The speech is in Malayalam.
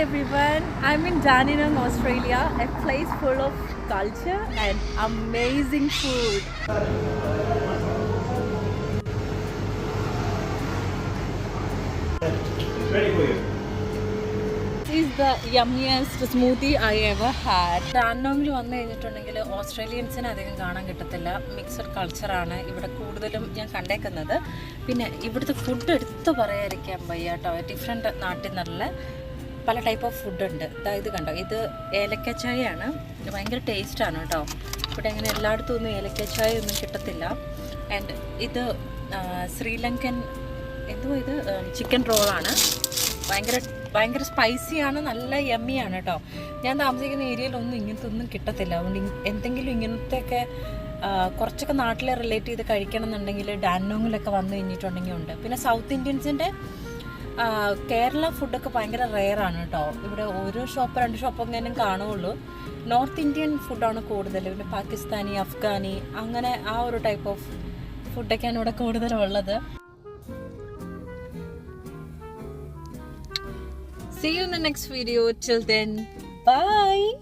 everyone, I'm in Dandenong, Australia, a place full of culture and amazing food. Ready for you. This is the yummiest smoothie I ever had. Dandenongil വന്നു കഴിഞ്ഞിട്ടുണ്ടെങ്കിൽ ഓസ്ട്രേലിയൻസിനെ അധികം കാണാൻ കിട്ടത്തില്ല. മിക്സഡ് കൾച്ചറാണ് ഇവിടെ കൂടുതലും ഞാൻ കണ്ടേക്കുന്നത്. പിന്നെ ഇവിടുത്തെ ഫുഡ് എടുത്ത് പറയാതിരിക്കാൻ വയ്യ കേട്ടോ. ഡിഫറെൻറ്റ് നാട്ടിൽ നിന്നുള്ള പല ടൈപ്പ് ഓഫ് ഫുഡ് ഉണ്ട്. ഇത് കണ്ടോ, ഇത് ഏലക്ക ചായയാണ്. ഭയങ്കര ടേസ്റ്റാണ് കേട്ടോ. ഇവിടെ അങ്ങനെ എല്ലായിടത്തും ഒന്നും ഏലക്ക ചായ ഒന്നും കിട്ടത്തില്ല. ആൻഡ് ഇത് ശ്രീലങ്കൻ എന്തോ ഇത് ചിക്കൻ റോളാണ്. ഭയങ്കര സ്പൈസിയാണ്, നല്ല യമ്മിയാണ് കേട്ടോ. ഞാൻ താമസിക്കുന്ന ഏരിയയിലൊന്നും ഇങ്ങനത്തെ ഒന്നും കിട്ടത്തില്ല. അതുകൊണ്ട് എന്തെങ്കിലും ഇങ്ങനത്തെയൊക്കെ കുറച്ചൊക്കെ നാട്ടിലെ റിലേറ്റ് ചെയ്ത് കഴിക്കണം എന്നുണ്ടെങ്കിൽ ഡാൻഡോങ്ങിലൊക്കെ വന്നു കഴിഞ്ഞിട്ടുണ്ടെങ്കിൽ ഉണ്ട്. പിന്നെ സൗത്ത് ഇന്ത്യൻസിൻ്റെ കേരള ഫുഡൊക്കെ ഭയങ്കര റെയറാണ് കേട്ടോ. ഇവിടെ ഓരോ ഷോപ്പ് 2 ഷോപ്പ് എങ്ങനെയും കാണുകയുള്ളൂ. നോർത്ത് ഇന്ത്യൻ ഫുഡാണ് കൂടുതൽ. പിന്നെ പാകിസ്ഥാനി, അഫ്ഗാനി, അങ്ങനെ ആ ഒരു ടൈപ്പ് ഓഫ് ഫുഡൊക്കെയാണ് ഇവിടെ കൂടുതലുള്ളത്. See you in the next video. Till then, bye.